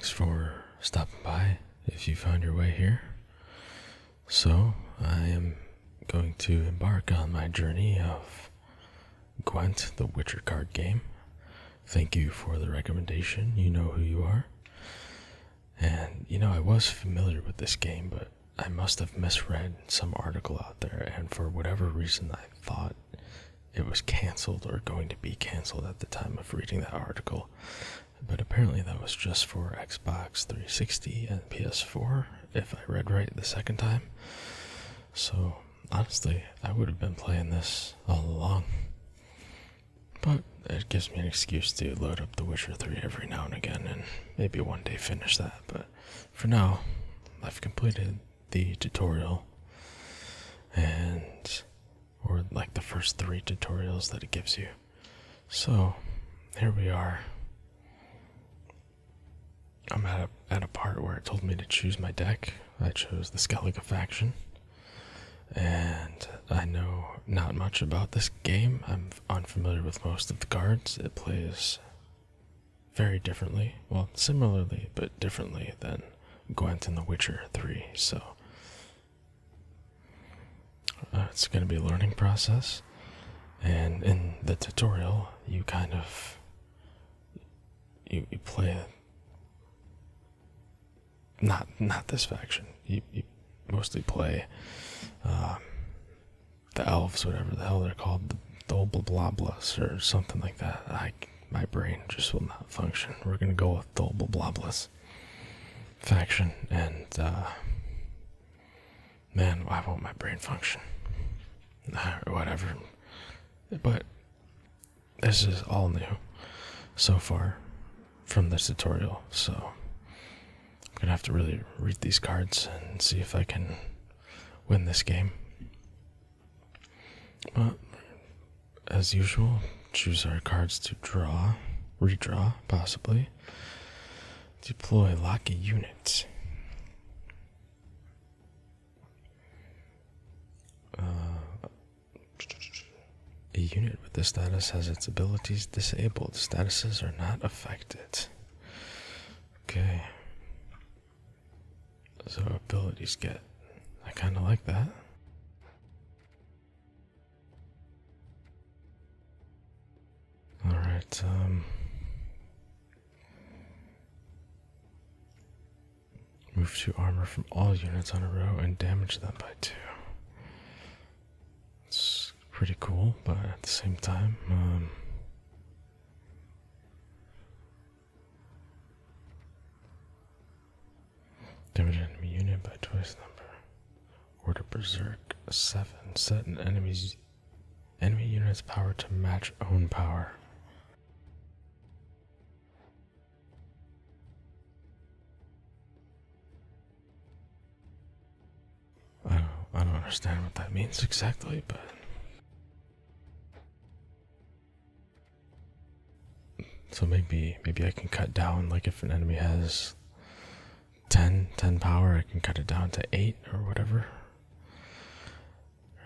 Thanks for stopping by if you found your way here. So, I am going to embark on my journey of Gwent, the Witcher card game. Thank you for the recommendation, you know who you are. And, I was familiar with this game, but I must have misread some article out there, and for whatever reason I thought it was cancelled or going to be cancelled at the time of reading that article. But apparently that was just for Xbox 360 and PS4, if I read right the second time. So, honestly, I would have been playing this all along. But it gives me an excuse to load up The Witcher 3 every now and again, and maybe one day finish that. But for now, I've completed the tutorial, or like the first 3 tutorials that it gives you. So, here we are. I'm at a part where it told me to choose my deck. I chose the Skellige faction. And I know not much about this game. I'm unfamiliar with most of the cards. It plays very differently. Well, similarly, but differently than Gwent and The Witcher 3. So, it's going to be a learning process. And in the tutorial, you kind of you play not this faction. You mostly play the elves, whatever the hell they're called, the Dolblablas or something like that. My brain just will not function. We're gonna go with Dolblablas faction, and man, why won't my brain function? Whatever. But this is all new so far from this tutorial, so I'm gonna have to really read these cards and see if I can win this game. But as usual, choose our cards to draw, redraw, possibly. Deploy lock a unit. A unit with this status has its abilities disabled. Statuses are not affected. Okay. So abilities get. I kind of like that. Alright, move 2 armor from all units on a row and damage them by 2. It's pretty cool, but at the same time, damage enemy unit by twice number. Order Berserk 7. Set an enemy unit's power to match own power. I don't understand what that means exactly, but so maybe I can cut down, like if an enemy has 10 power, I can cut it down to 8 or whatever.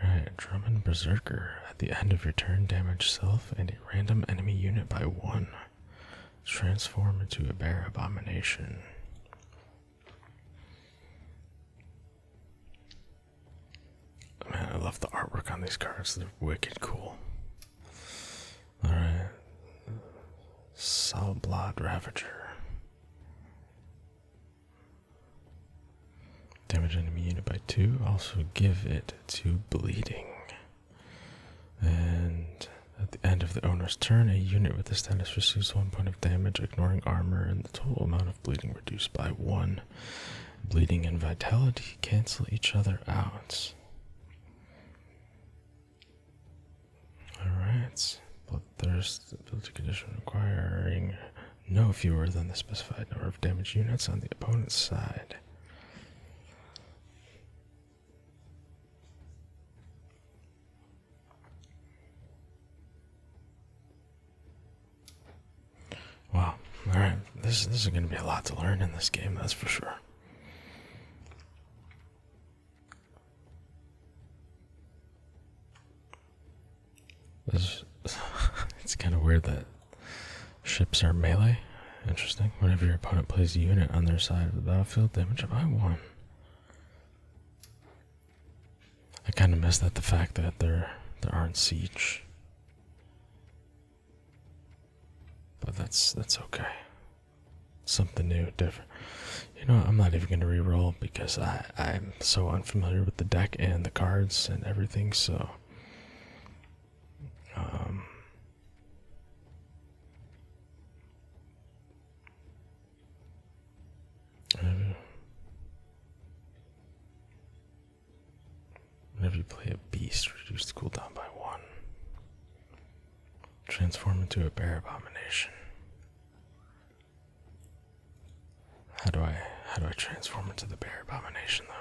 Alright, Drummond Berserker. At the end of your turn, damage self and a random enemy unit by 1. Transform into a bear abomination. Man, I love the artwork on these cards. They're wicked cool. Alright. Salblad Ravager. Damage enemy unit by 2. Also give it 2 bleeding. And at the end of the owner's turn, a unit with this status receives 1 point of damage, ignoring armor, and the total amount of bleeding reduced by 1. Bleeding and vitality cancel each other out. Alright. Bloodthirst ability condition requiring no fewer than the specified number of damage units on the opponent's side. Wow. Alright. This is going to be a lot to learn in this game, that's for sure. It's kind of weird that ships are melee. interesting. Whenever your opponent plays a unit on their side of the battlefield, damage it by 1. I kind of missed at the fact that there aren't siege. But that's okay. Something new, different. You know, I'm not even going to re-roll because I'm so unfamiliar with the deck and the cards and everything, so... Whenever you play a beast, reduce the cooldown by 1. Transform into a bear abomination. How do I transform into the bear abomination though?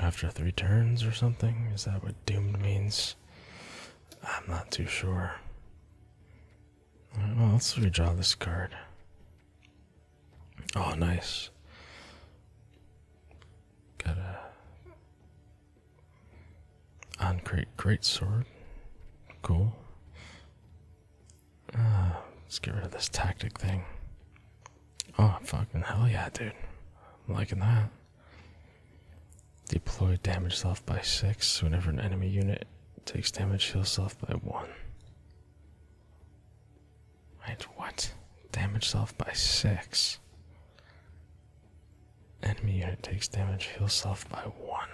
After 3 turns or something? Is that what doomed means? I'm not too sure. Alright, well, let's redraw this card. Oh, nice. Got a on great sword. Cool. Let's get rid of this tactic thing. Oh, fucking hell yeah, dude. I'm liking that. Deploy damage self by 6. Whenever an enemy unit takes damage, heal self by 1. Wait, what? Damage self by 6. Enemy unit takes damage, heal self by 1.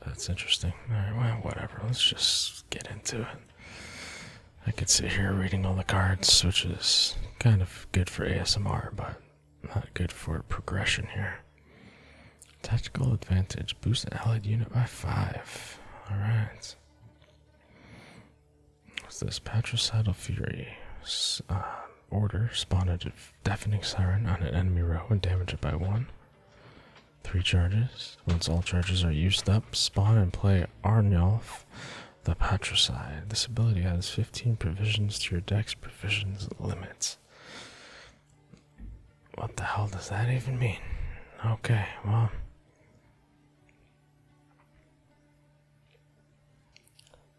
That's interesting. Alright, well, whatever. Let's just get into it. I could sit here reading all the cards, which is kind of good for ASMR, but not good for progression here. Tactical advantage. Boost an allied unit by 5. Alright. What's this? Patricidal Fury. Order. Spawn a deafening siren on an enemy row and damage it by 1. 3 charges. Once all charges are used up, spawn and play Arnulf the Patricide. This ability adds 15 provisions to your deck's provisions limit. What the hell does that even mean? Okay, well.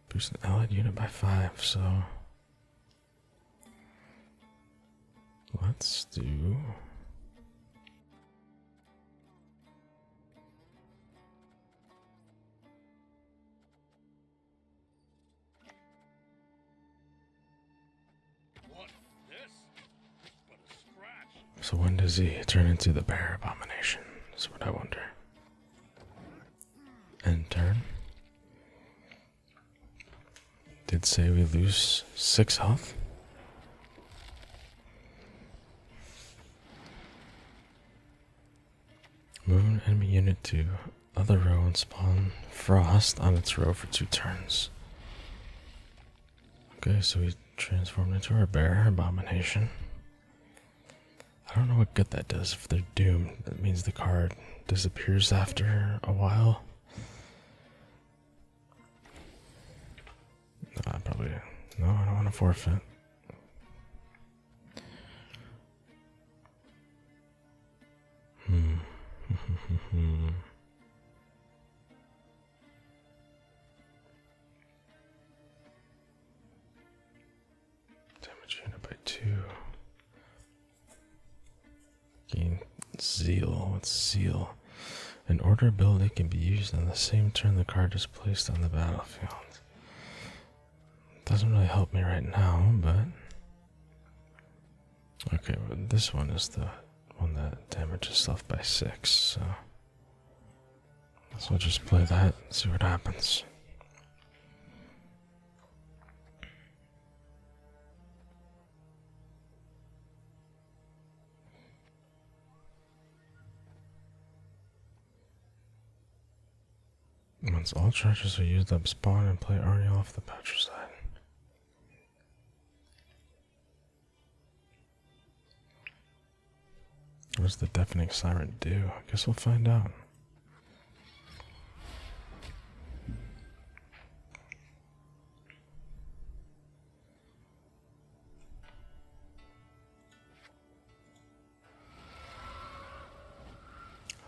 Boost an allied unit by 5, so let's do so when does he turn into the bear abomination? Is what I wonder. End turn. Did say we lose 6 health. Move an enemy unit to other row and spawn frost on its row for 2 turns. Okay, so we transformed into our bear abomination. I don't know what good that does if they're doomed. That means the card disappears after a while. No, I don't want to forfeit. Damage unit by 2. Gain zeal. What's zeal? An order ability can be used on the same turn the card is placed on the battlefield. Doesn't really help me right now, but okay, but this one is the one that damages stuff by 6, so I'll just play that and see what happens. Once all charges are used up, spawn and play Arnulf the Patricide. What does the deafening siren do? I guess we'll find out.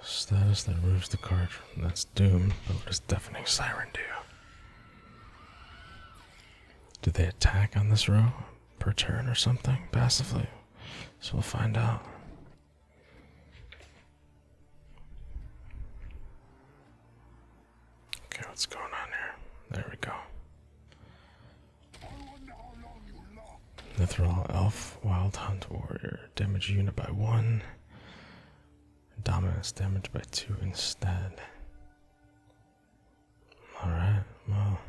Status that removes the card that's doomed, but what does deafening siren do? Do they attack on this row per turn or something passively? So we'll find out. Okay, what's going on here? There we go. Mithril Elf, Wild Hunt Warrior. Damage unit by 1. Dominance damage by 2 instead. Alright, well.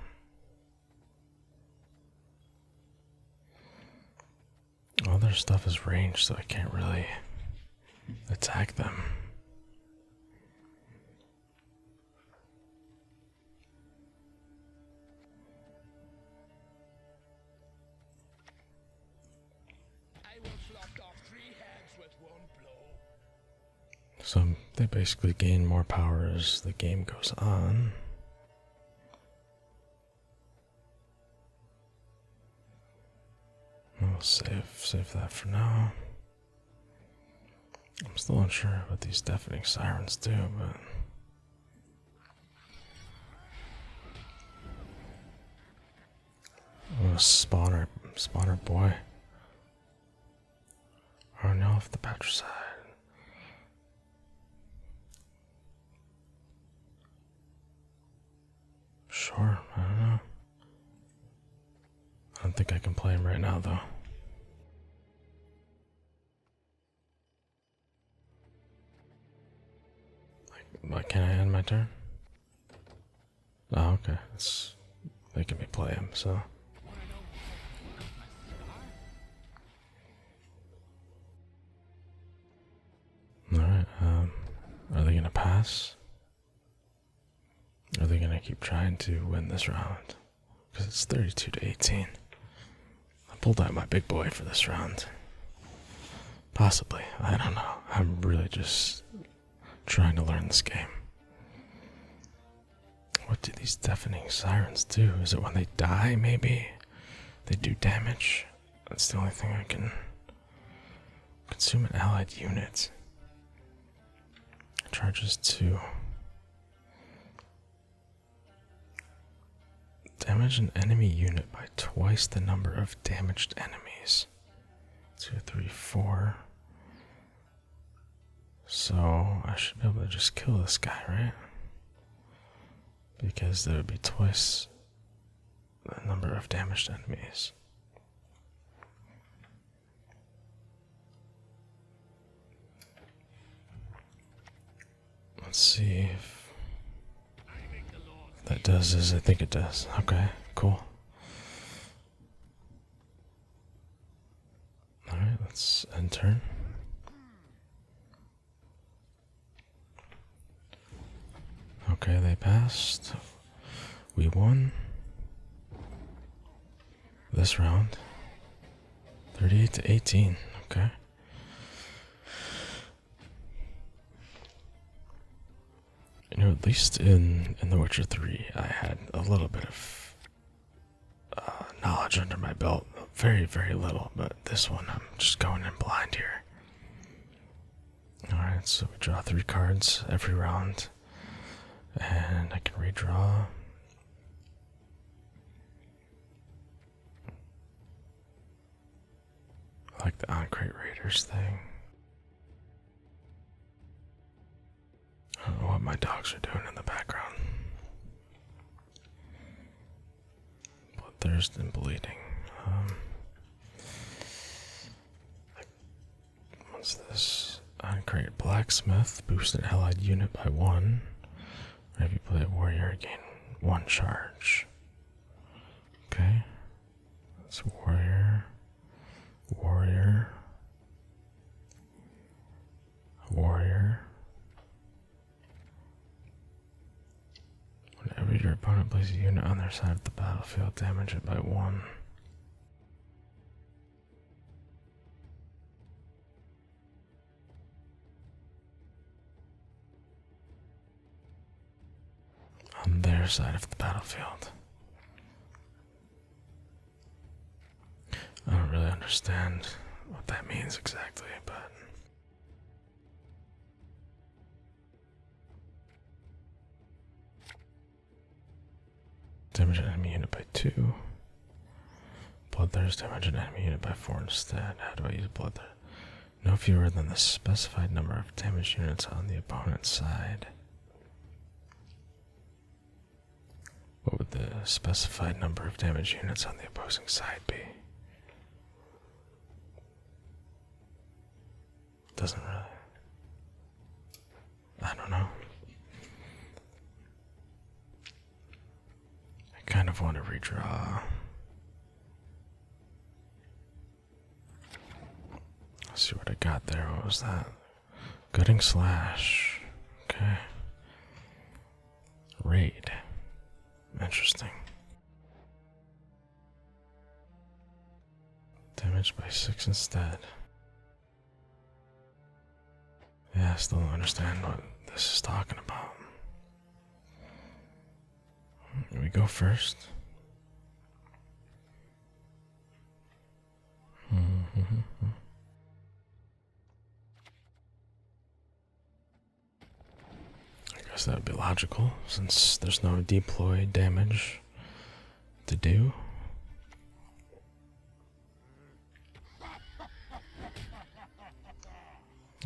All their stuff is ranged, so I can't really attack them. So they basically gain more power as the game goes on. We'll save that for now. I'm still unsure what these deafening sirens do, but oh, spawner boy. Run off the patricide. Sure, I don't know. I don't think I can play him right now, though. Like, can I end my turn? Oh, okay. It's making me play him, so. Alright, are they gonna pass? Are they gonna keep trying to win this round? Because it's 32 to 18. I pulled out my big boy for this round. Possibly. I don't know. I'm really just trying to learn this game. What do these deafening sirens do? Is it when they die, maybe? They do damage? That's the only thing I can... Consume an allied unit. Charges 2. Damage an enemy unit by twice the number of damaged enemies. 2, 3, 4. So I should be able to just kill this guy, right? Because there would be twice the number of damaged enemies. Let's see if that does as I think it does. Okay, cool. Alright, let's end turn. Okay, they passed. We won this round. 38 to 18. Okay. You know, at least in The Witcher 3, I had a little bit of knowledge under my belt. Very, very little, but this one I'm just going in blind here. Alright, so we draw 3 cards every round. And I can redraw. I like the on-crate raiders thing. I don't know what my dogs are doing in the background. Bloodthirst and bleeding. What's this? On-crate blacksmith. Boost an allied unit by 1. If you play a warrior, gain 1 charge. Okay. That's warrior. Warrior. Warrior. Whenever your opponent places a unit on their side of the battlefield, damage it by 1. On their side of the battlefield. I don't really understand what that means exactly, but damage an enemy unit by 2. Bloodthirst damage an enemy unit by 4 instead. How do I use Bloodthirst? No fewer than the specified number of damage units on the opponent's side. What would the specified number of damage units on the opposing side be? Doesn't really. I don't know. I kind of want to redraw. Let's see what I got there. What was that? Gutting Slash. Okay. Raid. Interesting. Damage by 6 instead. Yeah, I still don't understand what this is talking about. Here we go first. I guess that would be logical, since there's no deploy damage to do.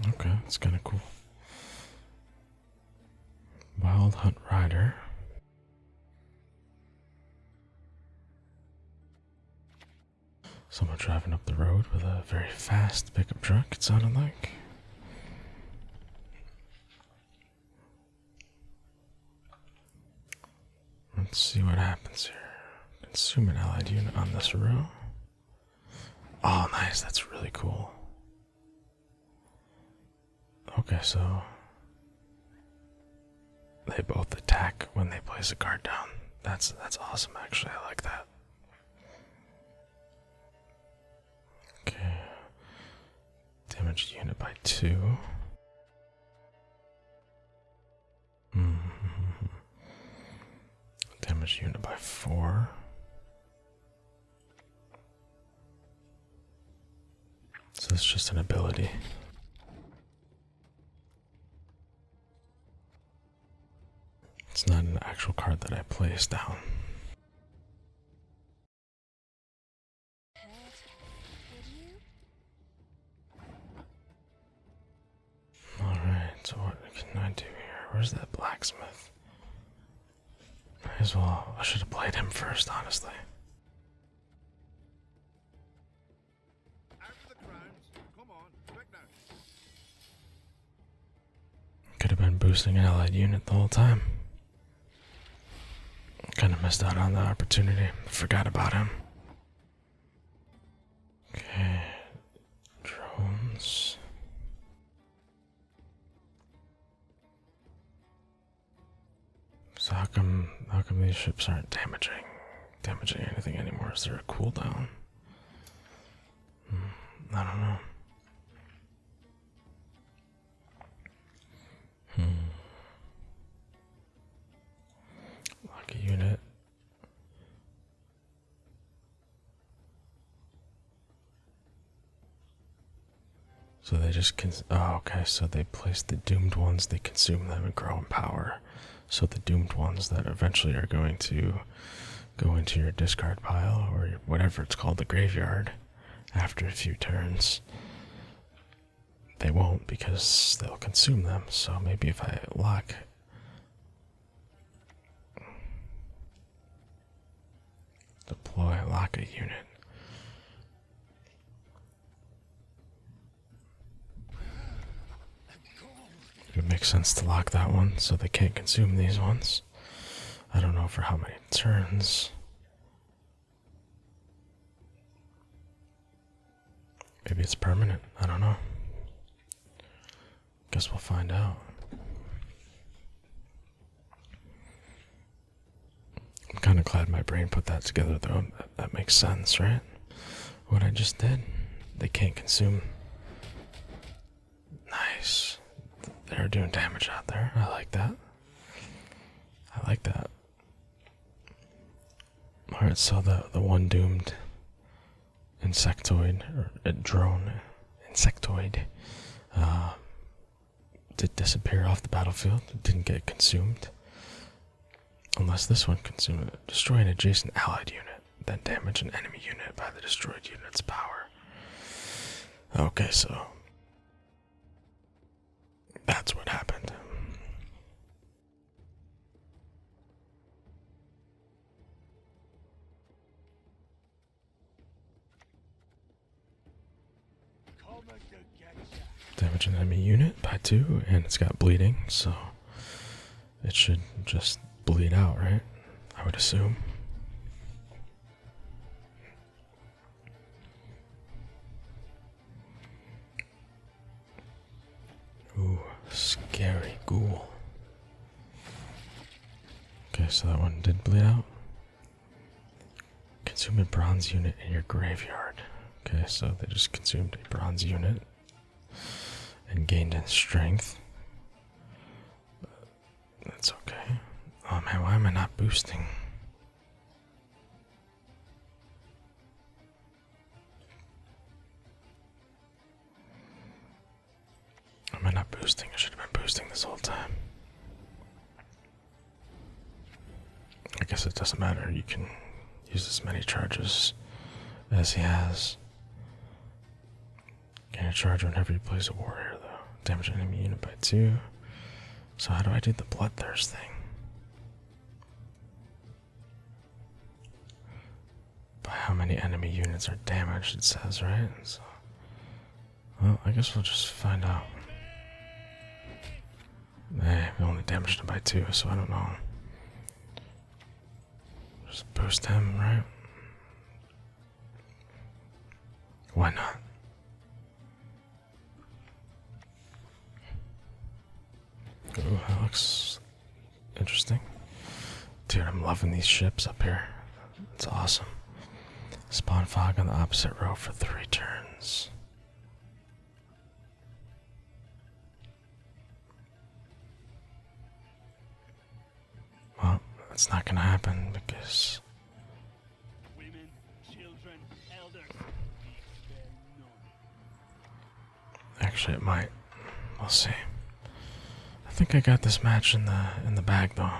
Okay, that's kind of cool. Wild Hunt Rider. Someone driving up the road with a very fast pickup truck, it sounded like. Let's see what happens here. Consume an allied unit on this row. Oh, nice, that's really cool. Okay, so they both attack when they place a card down. That's awesome, actually. I like that. Okay. Damage unit by 2. Damage unit by 4. So it's just an ability. It's not an actual card that I place down. Alright, so what can I do here? Where's that blacksmith? Might as well, I should have played him first, honestly. Could have been boosting an allied unit the whole time. Kind of missed out on the opportunity. Forgot about him. Okay. Drones. So how come these ships aren't damaging anything anymore? Is there a cooldown? I don't know. Lock a unit. So they just oh, okay, so they place the doomed ones, they consume them and grow in power. So the doomed ones that eventually are going to go into your discard pile, or whatever it's called, the graveyard, after a few turns, they won't, because they'll consume them. So maybe if I lock a unit. It would make sense to lock that one so they can't consume these ones. I don't know for how many turns. Maybe it's permanent. I don't know. Guess we'll find out. I'm kind of glad my brain put that together, though. That makes sense, right? What I just did. They can't consume. Nice. They're doing damage out there. I like that. I like that. Alright, so the one doomed insectoid, or a drone insectoid, did disappear off the battlefield. It didn't get consumed. Unless this one consumed it. Destroy an adjacent allied unit. then damage an enemy unit by the destroyed unit's power. Okay, so that's what happened. Damage an enemy unit by 2, and it's got bleeding, so it should just bleed out, right? I would assume. Ooh, scary ghoul. Okay, so that one did bleed out. Consume a bronze unit in your graveyard. Okay, so they just consumed a bronze unit and gained in strength. That's okay. Oh man, why am I not boosting? Am I not boosting? I should have been boosting this whole time. I guess it doesn't matter. You can use as many charges as he has. Gain a charge whenever you place a warrior, though. Damage an enemy unit by 2. So how do I do the bloodthirst thing? By how many enemy units are damaged, it says, right? So, well, I guess we'll just find out. Hey, we only damaged him by 2, so I don't know. Just boost him, right? Why not? Ooh, that looks interesting. Dude, I'm loving these ships up here. It's awesome. Spawn fog on the opposite row for 3 turns. Well, that's not gonna happen because women, children, elders, actually it might. We'll see. I think I got this match in the bag though.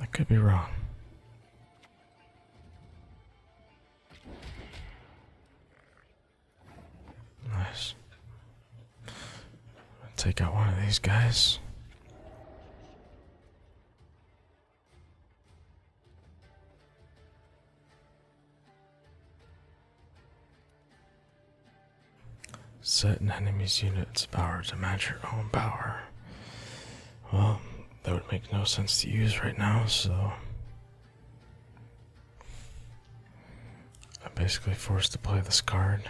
I could be wrong. Nice. I'll take out one of these guys. Set an enemy's unit's power to match your own power. Well, that would make no sense to use right now, so I'm basically forced to play this card.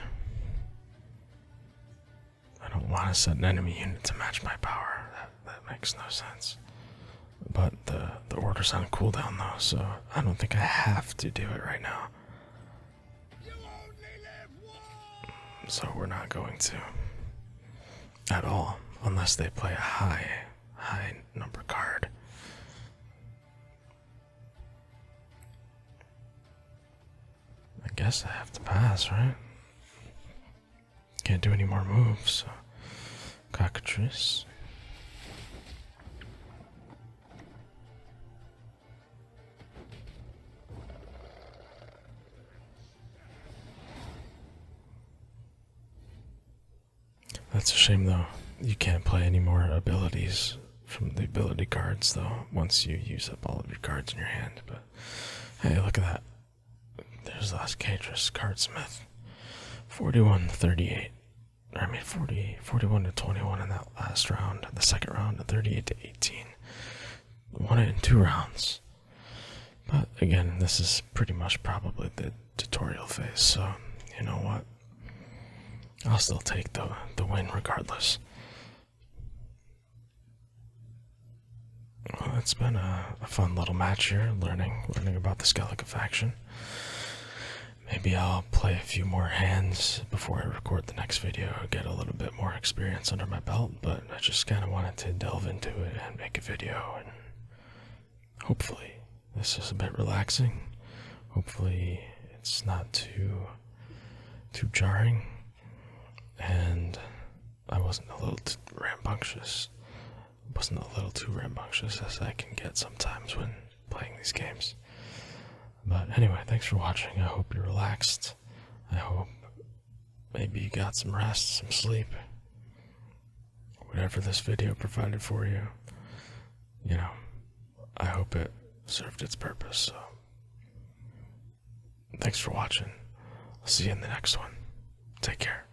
I don't want to set an enemy unit to match my power. That makes no sense. But the order's on cooldown though, so I don't think I have to do it right now. So we're not going to at all, unless they play a high number card. I guess I have to pass, right? Can't do any more moves, so cockatrice. That's a shame though. You can't play any more abilities from the ability cards though, once you use up all of your cards in your hand. But hey, look at that. There's Last Cadris, Cardsmith. 41-38. I mean 41 to 21 in that last round. The second round, 38 to 18. Won it in 2 rounds. But again, this is pretty much probably the tutorial phase, so you know what? I'll still take the win regardless. Well, it's been a fun little match here, learning about the Skellige faction. Maybe I'll play a few more hands before I record the next video, get a little bit more experience under my belt, but I just kind of wanted to delve into it and make a video, and hopefully this is a bit relaxing. Hopefully it's not too jarring, and I wasn't a little too rambunctious. Wasn't a little too rambunctious as I can get sometimes when playing these games. But anyway, thanks for watching. I hope you're relaxed. I hope maybe you got some rest, some sleep. Whatever this video provided for you, I hope it served its purpose. So, thanks for watching. I'll see you in the next one. Take care.